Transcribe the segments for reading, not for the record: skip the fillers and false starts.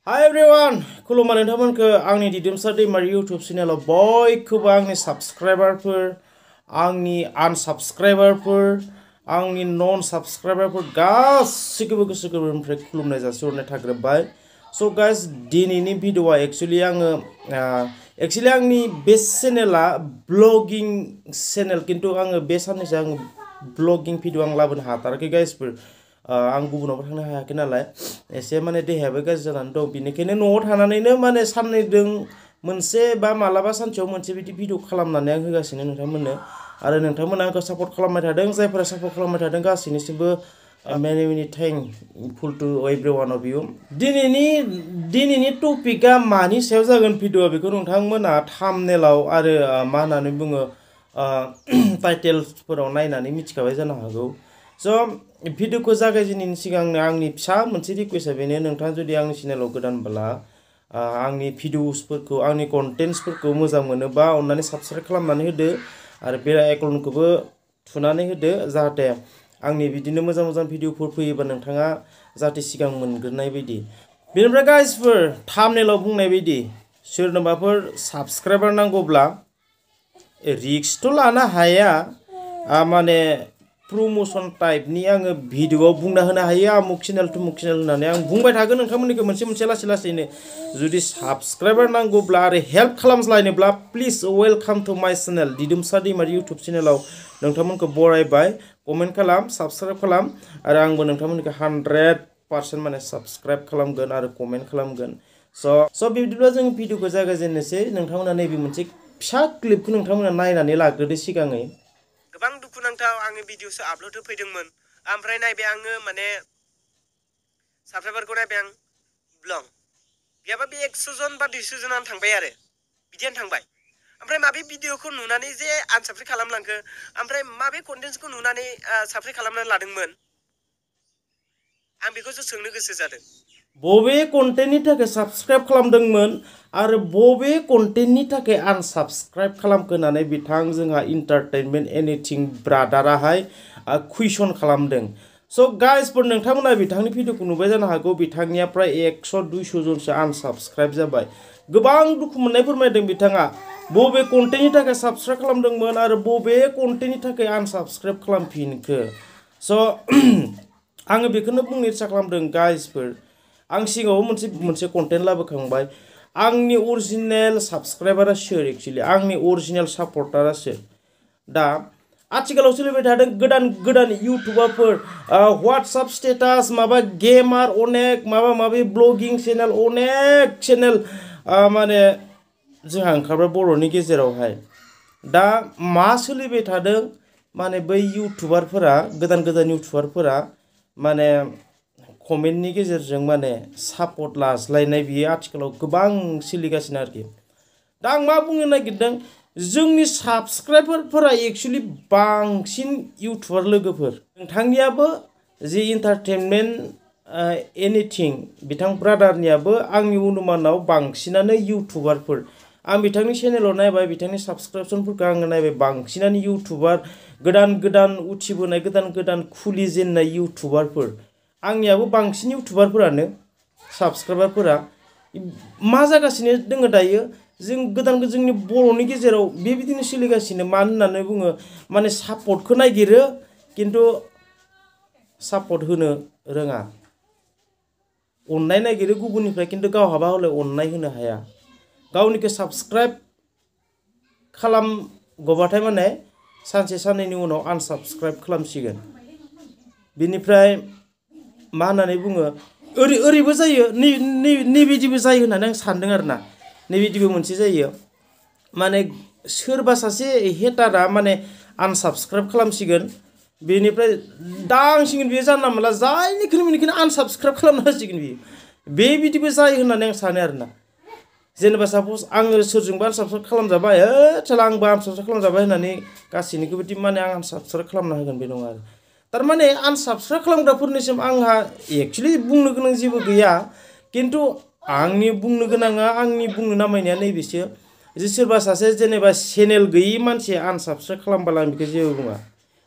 Hi everyone, खुलुमबाय नोंथांमोनखौ आंनि दिदुमसा दैमारि YouTube चेनेलाव बयखौबो आंनि साबस्क्राइबारफोर, आंनि आनसाबस्क्राइबारफोर, आंनि नन साबस्क्राइबारफोर गासैखौबो गोसो गोरबोनिफ्राय खुलुमनाय जासिहरनाय थाग्रोबाय। So guys, दिनैनि भिडिअआ एक्चुअली आंनि बे चेनेला ब्लगिं चेनेल किन्तु आङो बे साननैसो आं ब्लगिं भिडिअ आं लाबोनो हाथाराखै गाइसफोर। आं गुबुनावबो थांनो हायाखै नालाय एसे माने देहायाबो गाज्रि जानानै दं बिनिखायनो न'आव थानानैनो माने साननैदों मोनसे बा मालाबा सानसेयाव मोनसे बिदि भिडिअ खालामनानै आं होगासिनो नोंथांमोननो आरो नोंथांमोना आंखौ सापर्ट खालामबाय थादों जायफोरा सापर्ट खालामबाय थादों गासैनिसिमबो many many thankful to every one of you. दिनैनि टपिकआ मानि सायाव जागोन भिडिअआ बेखौ नोंथांमोना थाम्बनेलाव आरो मा होननानै बुङो टाइटेलफोराव नायनानै मिथिखाबाय जानो हागौ। So भिडिअखौ जागायजेननायनि सिगांनो आंनि फिसा मोनसे रिक्वेस्टआ बेनो नोंथाङा जुदि आंनि चेनेलाव गोदानब्ला आंनि भिडिअसफोरखौ आंनि कन्टेन्ट्सफोरखौ मोजां मोनोबा अन्नानै साबस्क्राइब खालामनानै होदो आरो बेल आइकनखौबो थुनानै होदो जाहाथे आंनि बिदिनो मोजां मोजां भिडिअफोर फैयोबा नोंथाङा जाहाथे सिगां मोनग्रोनाय बायदि। बेनिफ्राय गाइसफोर थाम्बनेलाव बुंनाय बायदि सोरनोबाफोर साबस्क्राइबार नांगौब्ला रिक्सथ' लानो हाया माने प्रमोशन टाइपनि आङो भिडिअआव बुंना होनो हायो आमुक चेनेल तुमुक चेनेल होननानै आं बुंबाय थागोन नोंथांमोननिखौ मोनसे लासैनो जुदि साबस्क्राइबार नांगौब्ला आरो हेल्प खालामज्लायनोब्ला प्लिज वेलकाम टु माय चेनेल दिदुमसा दैमारि इउटुब चेनेलाव नोंथांमोनखौ बरायबाय कमेन्ट खालाम साबस्क्राइब खालाम आरो आंबो नोंथांमोनखौ 100% माने साबस्क्राइब खालामगोन आरो कमेन्ट खालामगोन। स' बिदिब्ला जों भिडिअखौ जागायजेननोसै नोंथांमोना नैबे मोनसे फिसा क्लिपखौ नोंथांमोना नायनानै लाग्रोदो सिगाङै। गोबां दुखुनांथाव आंनि भिडिअसो आपल'ड होफैदोंमोन ओमफ्राय नायबाय आङो माने साबस्क्राइबारखौ नायबाय आं ब्लं गैयाबा बे 100 जन बा 200 जनानो थांबाय आरो बिदियानो थांबाय ओमफ्राय माबे भिडिअखौ नुनानै जे आनसाबस्क्राइब खालामलांखो ओमफ्राय माबे कन्टेन्ट्सखौ नुनानै साबस्क्राइब खालामनानै लादोंमोन आं बेखौसो सोंनो गोसो जादों। बबे कन्टेन्टनि थाखाय साबस्क्राइब खालामदोंमोन आरो बबे कन्टेन्टनि थाखाय आनसाबस्क्राइब खालामखो होननानै बिथां जोंहा इन्टारटेनमेन्ट एनिथिं ब्रादाराहाय कुइसन खालामदों। स' गाइसफोर नोंथांमोना बिथांनि भिडिअखौ नुबाय जानो हागौ बिथांनिया प्राय 100-200 जनसो आनसाबस्क्राइब जाबाय। गोबां दुखु मोननाय फोरमायदों बिथाङा बबे कन्टेन्टनि थाखाय साबस्क्राइब खालामदोंमोन आरो बबे कन्टेन्टनि थाखाय आनसाबस्क्राइब खालामफिनखो। स' आङो बेखौनो बुंनो इच्ছা खालामदों गाइसफोर आं सिगाङाव मोनसे कन्टेन्ट लाबोखांबाय आंनि अरिजिनेल साबस्क्राइबारा सोर एक्चुअलि आंनि अरिजिनेल सापर्टारा सोर दा आथिखालाव सोलिबाय थादों गोदान इउटुबारफोर व्हाट्सएप स्टेटास माबा गेमार अनेक माबा माबि ब्लगिं चेनेल अनेक चेनेल माने जोंहा ओंखारबाय बर'नि गेजेरावहाय दा मा सोलिबाय थादों माने बै इउटुबारफोरा गोदान इउटुबारफोरा माने कमेन्टनि गेजेरजों माने सापर्ट लाज्लायनाय बियो आथिखालाव गोबां सोलिगासिनो आरोखि। दा आं मा बुंनो नागिरदों जोंनि साबस्क्राइबारफोरा एक्चुअलि बांसिन इउटुबार लोगोफोर नोंथांनियाबो जि इन्टारटेनमेन्ट एनिथिं बिथां ब्रादारनियाबो आंनि अनुमानाव बांसिनानो इउटुबारफोर आं बिथांनि चेनेलाव नायबाय बिथांनि साबस्क्रिपसनफोरखौ आङो नायबाय बांसिनानो इउटुबार गोदान उथिबोनाय गोदान खुलिजेननाय इउटुबारफोर आंनियाबो बांसिन इउटुबारफोरानो साबस्क्राइबारफोरा मा जागासिनो दोङो दायो जों जोंनि बर'नि गेजेराव बेबायदिनो सोलिगासिनो मानो होननानै बुङो माने सापर्टखौ नागिरो किन्तु सापर्ट होनो रोङा अननाय नागिरो गुबुननिफ्राय किन्तु गावहाबा हले अननाय होनो हाया गावनिखौ साबस्क्राइब खालामगबाथाय माने सानसे साननैनि उनाव आनसाबस्क्राइब खालामसिगोन बिनिफ्राय मा होननानै बुङो ओरैबो जायो नैबिदिबो जायो होननानै आं सानदों आरोना नैबिदिबो मोनसे जायो माने सोरबा सासे हेटारा माने आनसाबस्क्राइब खालामसिगोन बेनिफ्राय दांसिगोन बियो जानला मोनला जायनिखौनो आनसाबस्क्राइब खालामना होसिगोन बियो बेबिदिबो जायो होननानै आं सानो आरोना जेनेबा साप'ज आङो सोरजोंबा आनसाबस्क्राइब खालामजाबाय साला आंबो आनसाबस्क्राइब खालामजाबाय होननानै गासैनिखौबो माने आं आनसाबस्क्राइब खालामना होगोन बे नङा आरो थारमाने आनसाबस्क्राइब खालामग्राफोरनिसिम आंहा एक्चुअलि बुंनो गोनां जेबो गैया किन्तु आंनि बुंनो गोनाङा आंनि बुंनो नामायनाया नैबेसो जे सोरबा सासे जेनेबा चेनेल गैयि मानसिया आनसाबस्क्राइब खालामबाला आं बेखौ जेबो बुङा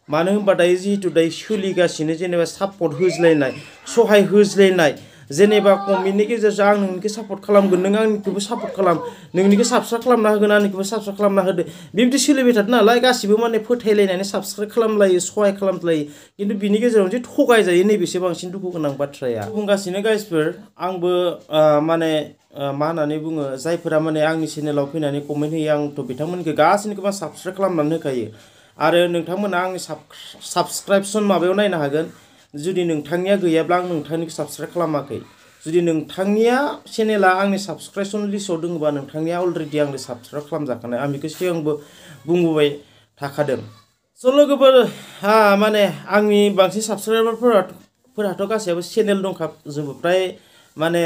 मानो होनबा दायो जिहेतु दायो सोलिगासिनो जेनेबा सापर्ट होज्लायनाय सहाय होज्लायनाय जेनेबा कमेन्टनि गेजेरजों आं नोंनिखौ सापर्ट खालामगोन नों आंनिखौबो सापर्ट खालाम नोंनिखौ साबस्क्राइब खालामना होगोन आंनिखौबो साबस्क्राइब खालामना होदो बिब्दि सोलिबाय थादों नालाय गासिबो माने फोथायलायनानै साबस्क्राइब खालामलायो सहाय खालामलायो खिन्थु बिनि गेजेराव जे थगायजायो नैबेसो बांसिन दुखु गोनां बाथ्राया बुंगासिनो गाइसफोर आंबो माने मा होननानै बुङो जायफोरा माने आंनि चेनेलाव फैनानै कमेन्ट होयो आंथ' बिथांमोनखौ गासैनिखौबो साबस्क्राइब खालामनानै होखायो आरो नोंथांमोना आंनि साबस्क्राइबसन माबायाव नायनो हागोन जुदि नोंथांनिया गैयाब्ला आं नोंथांनिखौ साबस्क्राइब खालामाखै जुदि नोंथांनिया चेनेला आंनि साबस्क्रिपसन लिस्टआव दङबा नोंथांनिया अलरेडि आंनो साबस्क्राइब खालामजाखानाय आं बेखौ सिगांबो बुंबोबाय थाखादों स' लोगोफोर माने आंनि बांसिन साबस्क्राइबारफोराथ' गासैयाबो चेनेल दंखाजोबो फ्राय माने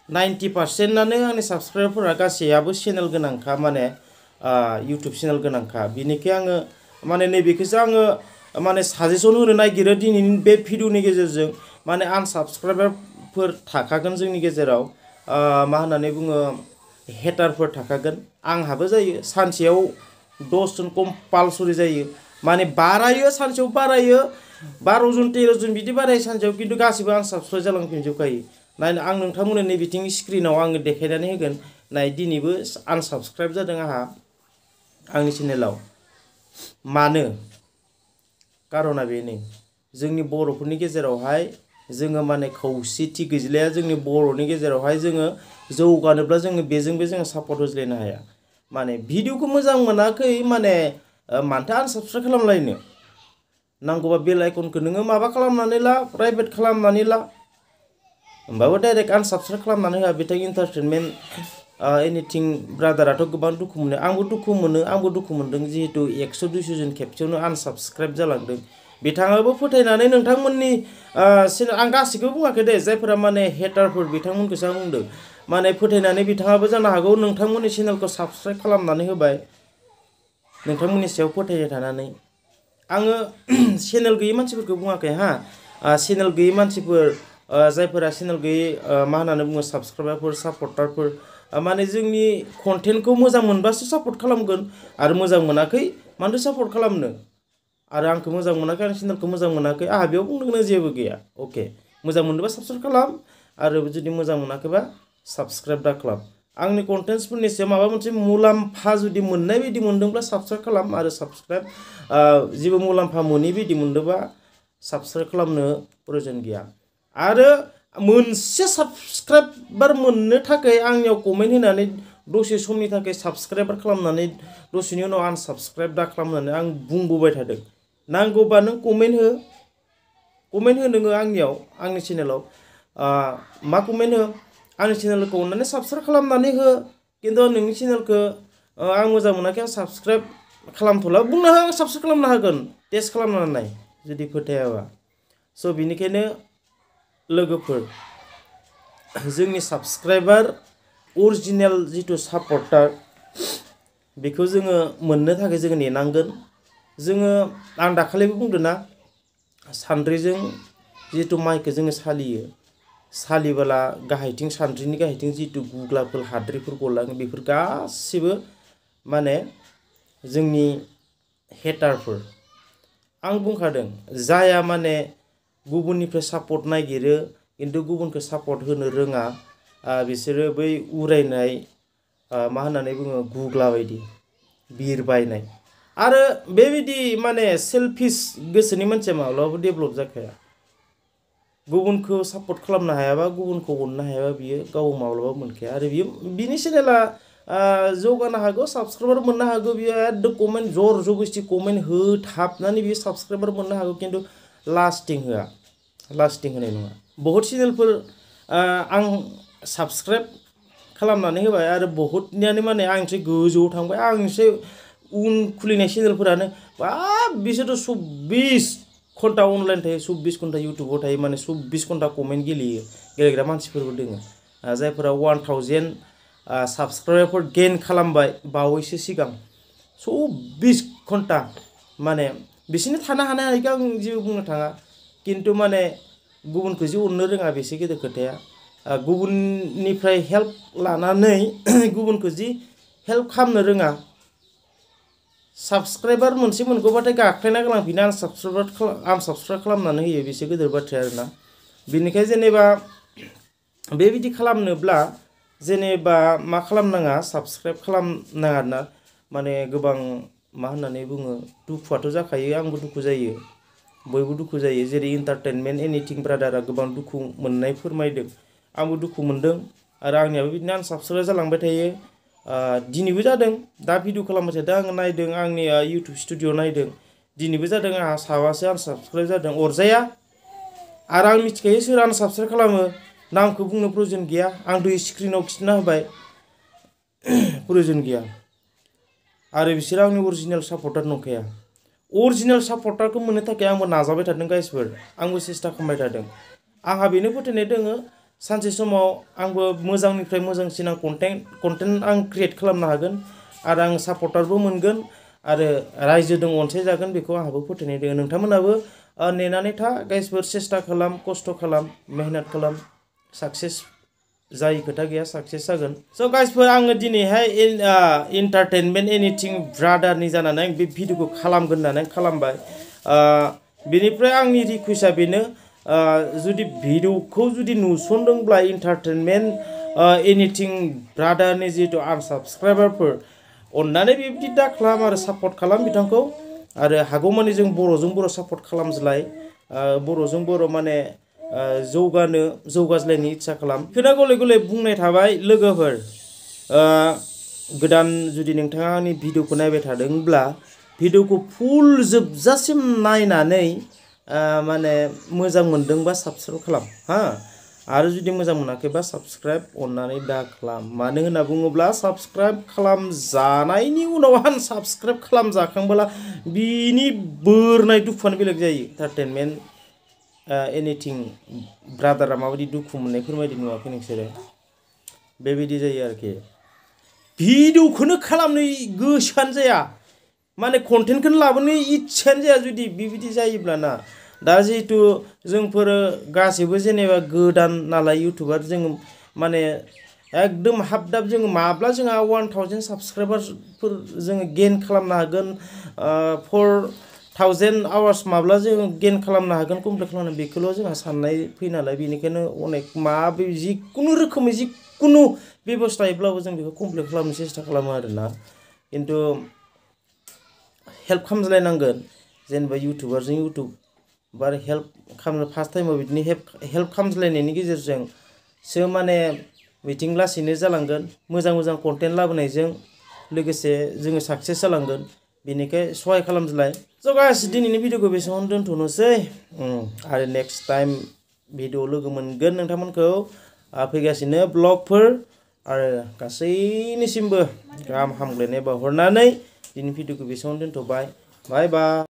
90%आनो आंनि साबस्क्राइबारफोरा गासैयाबो चेनेल गोनांखा माने इउटुब चेनेल गोनांखा बिनिखाय आङो माने नैबेखौसो आङो माने साजेसन होनो नागिरो दिनैनि बे भिडिअनि गेजेरजों माने आनसाबस्क्राइबारफोर थाखागोन जोंनि गेजेराव मा होननानै बुङो हेटारफोर थाखागोन आंहाबो जायो सानसेयाव 10 जन कम्पालसरि जायो माने बारायो सानसेयाव बारायो 12 जन 13 जन बिदि बारायो सानसेयाव खिन्थु गासिबो आनसाबस्क्राइब जालांफिनजोबखायो नाय आं नोंथांमोननो नै बिथिं स्क्रिनाव आङो देखायनानै होगोन नाय दिनैबो आनसाबस्क्राइब जादों आंहा आंनि चेनेलाव मानो कारना बेनो जोंनि बर'फोरनि गेजेरावहाय जोङो माने खौसेथि गैज्लाया जोंनि बर'नि गेजेरावहाय जोङो जौगानोब्ला जोङो बेजोंबो जोङो सापर्ट होज्लायनो हाया माने भिडिअखौ मोजां मोनाखै माने मानोथो आनसाबस्क्राइब खालामलायनो नांगौबा बेल आइकनखौ नोङो माबा खालामनानै ला प्राइभेट खालामनानै ला होमबाबो डाइरेक्ट आनसाबस्क्राइब खालामनानै होआ बिथां इन्टारटेनमेन्ट एनिथिं ब्रादाराथ' गोबां दुखु मोनो आंबो दुखु मोनदों जिहेतु 100-200 जन खेबसेयावनो आनसाबस्क्राइब जालांदों बिथाङाबो फोथायनानै नोंथांमोननि आं गासैखौबो बुङाखै दे जायफोरा माने हेटारफोर बिथांमोनखौसो आं बुंदों माने फोथायनानै बिथाङाबो जानो हागौ नोंथांमोननि चेनेलखौ साबस्क्राइब खालामनानै होबाय नोंथांमोननि सायाव फोथायनाय थानानै आङो चेनेल गैयै मानसिफोरखौ बुङाखै चेनेल गैयै मानसिफोर जायफोरा चेनेल गैयै मा होननानै बुङो साबस्क्राइबारफोर सापर्टारफोर माने जोंनि कन्टेन्टखौ मोजां मोनबासो सापर्ट खालामगोन आरो मोजां मोनाखै मानोथो सापर्ट खालामनो आरो आंखौ मोजां मोनाखै आं चेनेलखौ मोजां मोनाखै आंहा बेयाव बुंनो जेबो गैया अके मोजां मोनदोंबा साबस्क्राइब खालाम आरो जुदि मोजां मोनाखैबा साबस्क्राइब दा खालाम आंनि कन्टेन्ट्सफोरनि सायाव माबा मोनसे मुलाम्फा जुदि मोननाय बायदि मोनदोंब्ला साबस्क्राइब खालाम आरो साबस्क्राइब जेबो मुलाम्फा मोनै बायदि मोनदोंबा साबस्क्राइब खालामनो प्रयोजन गैया आरो मोनसे साबस्क्राइबार मोननो थाखाय आंनियाव कमेन्ट होनानै दसे समनि थाखाय साबस्क्राइबार खालामनानै दसेनि उनाव आनसाबस्क्राइब दा खालामनानै आं बुंबोबाय थादों नांगौबा नों कमेन्ट हो नोङो आंनि चेनेलाव मा कमेन्ट हो आंनि चेनेलखौ अननानै साबस्क्राइब खालामनानै हो खिन्थु नोंनि चेनेलखौ आं मोजां मोनाखै आं साबस्क्राइब खालामथ'ला बुंनो हो आं साबस्क्राइब खालामनो हागोन टेस्ट खालामनानै नाय जुदि फोथायाबा स' बिनिखायनो लोगोफोर जोंनि साबस्क्राइबार अरिजिनेल जिथु सापर्टार बेखौ जोङो मोननो थाखाय जोङो नेनांगोन जोङो आं दाखालिबो बुंदों ना सान्द्रिजों जिथु माइखौ जोङो सालिबोला गाहायथिं सान्द्रिनि गाहायथिं जिथु गुग्लाफोर हाद्रिफोर गलाङो बेफोर गासिबो माने जोंनि हेटारफोर आं बुंखादों जाया माने गुबुननिफ्राय सापर्ट नागिरो खिन्थु गुबुनखौ सापर्ट होनो रोङा बिसोरो बै उरायनाय मा होननानै बुङो गुग्ला बायदि बिरबायनाय आरो बेबायदि माने सेल्फिश गोसोनि मानसिया माब्लाबाबो डेभेलप जाखाया गुबुनखौ सापर्ट खालामनो हायाबा गुबुनखौ अननो हायाबा बियो गाव माब्लाबाबो मोनखाया आरो बिनि चेनेला जौगानो हागौ साबस्क्राइबार मोननो हागौ बियो एकदम कमेन्ट जर जबस्ति कमेन्ट होथाबनानै बियो साबस्क्राइबार मोननो हागौ खिन्थु लास्टिं होनाय नङा बहुत चेनेलफोर आं साबस्क्राइब खालामनानै होबाय आरो बहुतनियानो माने आंनिफ्राय गोजौआव थांबाय आंनिफ्राय उन खुलिनाय चेनेलफोरानो बिसोरथ' 24 घन्टा अनलाइन थायो 24 घन्टा इउटुबाव थायो माने 24 घन्टा कमेन्ट गेलेग्रा मानसिफोरबो दोङो जायफोरा 1000 साबस्क्राइबारफोर गेइन खालामबाय बावैसो सिगां 24 घन्टा माने बिसोरनो थानो हानाय हायिखौ आं जेबो बुंनो थाङा खिन्थु माने गुबुनखौ जे अननो रोङा बेसो गेदेर खोथाया गुबुननिफ्राय हेल्प लानानै गुबुनखौ जि हेल्प खालामनो रोङा साबस्क्राइबार मोनसे मोनगौबाथाय गाख्लायना गालांफिनो आनसाबस्क्राइब खालामनानै होयो बेसो गिदिर बाथ्राया आरोना बिनिखाय जेनेबा बेबायदि खालामनोब्ला जेनेबा मा खालामनाङा साबस्क्राइब खालामनाङा ना माने गोबां मा होननानै बुङो दुखुआथ' जाखायो आंबो दुखु जायो बयबो दुखु जायो जेरै एन्टारटेनमेन्ट एनिथिं ब्रादारा गोबां दुखु मोननाय फोरमायदों आंबो दुखु मोनदों आरो आंनियाबो बिदिनो आनसाबस्क्राइब जालांबाय थायो दिनैबो जादों दा भिडिअ खालामबाय थादों आङो नायदों आंनि इउटुब स्टुडिअ नायदों दिनैबो जादों आंहा साबासो आनसाबस्क्राइब जादों अरजाया आरो आं मिथिखायो सोर आनसाबस्क्राइब खालामो नामखौ बुंनो प्रयजन गैया आं दै स्क्रिनाव खिन्थिना होबाय प्रयजन गैया आरो बिसोर आंनि अरिजिनेल सापर्टार नंखाया अरिजिनेल सापर्टारखौ मोननो थाखाय आंबो नाजाबाय थादों गाइसफोर आंबो सेस्था खालामबाय थादों आंहा बेनो फोथायनाय दङ सानसे समाव आंबो मोजांनिफ्राय मोजांसिन आं कन्टेन्ट आं क्रिएट खालामनो हागोन आरो आं सापर्टारबो मोनगोन आरो रायजोजों अनसायजागोन बेखौ आंहाबो फोथायनाय दङ नोंथांमोनाबो नेनानै था गाइसफोर सेस्था खालाम खस्थ' खालाम मेहनत खालाम साक्सेस जाय खोथा गैया साक्सेस जागोन स' गाइसफोर आङो दिनैहाय एन्टारटेनमेन्ट एनिथिं ब्रादारनि जानानै आं बे भिडिअखौ खालामगोन होननानै खालामबाय बेनिफ्राय आंनि रिकुवेस्टआ बेनो जुदि भिडिअखौ जुदि नुसनदोंब्ला एन्टारटेनमेन्ट एनिथिं ब्रादारनि जिहेतु आनसाबस्क्राइबारफोर अन्नानै बेबायदि दा खालाम आरो सापर्ट खालाम बिथांखौ आरो हागौमानि जों बर'जों बर' सापर्ट खालामज्लाय बर'जों बर' माने जौगाज्लायनि इच्ছা खालाम खोथा गले गले बुंनाय थाबाय लोगोफोर गोदान जुदि नोंथाङा आंनि भिडिअखौ नायबाय थादोंब्ला भिडिअखौ फुल जोबजासिम नायनानै माने मोजां मोनदोंबा साबस्क्राइब खालाम हा आरो जुदि मोजां मोनाखैबा साबस्क्राइब अन्नानै दा खालाम मानो होनना बुङोब्ला साबस्क्राइब खालामजानायनि उनाव आनसाबस्क्राइब खालामजाखांबोला बिनि बोरनाय दुखुआनो बेलेग जायो एन्टारटेनमेन्ट एनिथिं ब्रादारा माबायदि दुखु मोननाय फोरमायदों नुवाखै नोंसोरो बेबायदि जायो आरोखि भिडिअखौनो खालामनो गोसोआनो जाया माने कन्टेन्टखौनो लाबोनो इच्छायानो जाया जुदि बेबायदि जायोब्लाना दा जिहेतु जोंफोर गासैबो जेनेबा गोदान नालाय इउटुबार जोङो माने एकदम हाबदाब जोङो माब्ला जोंहा 1000 साबस्क्राइबारफोर जोङो गेइन खालामनो हागोन 4000 आवार्स माब्ला जोङो गेइन खालामनो हागोन कमप्लिट खालामनो बेखौल' जोंहा साननाय फैयो नालाय बेनिखायनो अनेक जिखुनु रोखोमै जिखुनु बेबस्थायैब्लाबो जों बेखौ कमप्लिट खालामनो सेस्था खालामो आरोना खिन्थु हेल्प खालामज्लायनांगोन जेनेबा इउटुबारजों इउटुबार हेल्प खालामनो फार्स्ट टाइमाव बिदिनो हेल्प खालामज्लायनायनि गेजेरजोंसो माने मिथिं लासैनो जालांगोन मोजां मोजां कन्टेन्ट लाबोनायजों लोगोसे जोङो साक्सेस जालांगोन बेनिखाय सहाय खालामज्लाय स' गाइस दिनैनि भिडिअखौ बेसेबां दोनथ'नोसै आरो नेक्स्ट टाइम भिडिअ लोगो मोनगोन नोंथांमोनखौ फैगासिनो ब्लगफोर आरो गासैनिसिमबो गाहाम हामग्लायनाय बावहरनानै दिनैनि भिडिअखौ बेसेबां दोनथ'बाय बाय बाय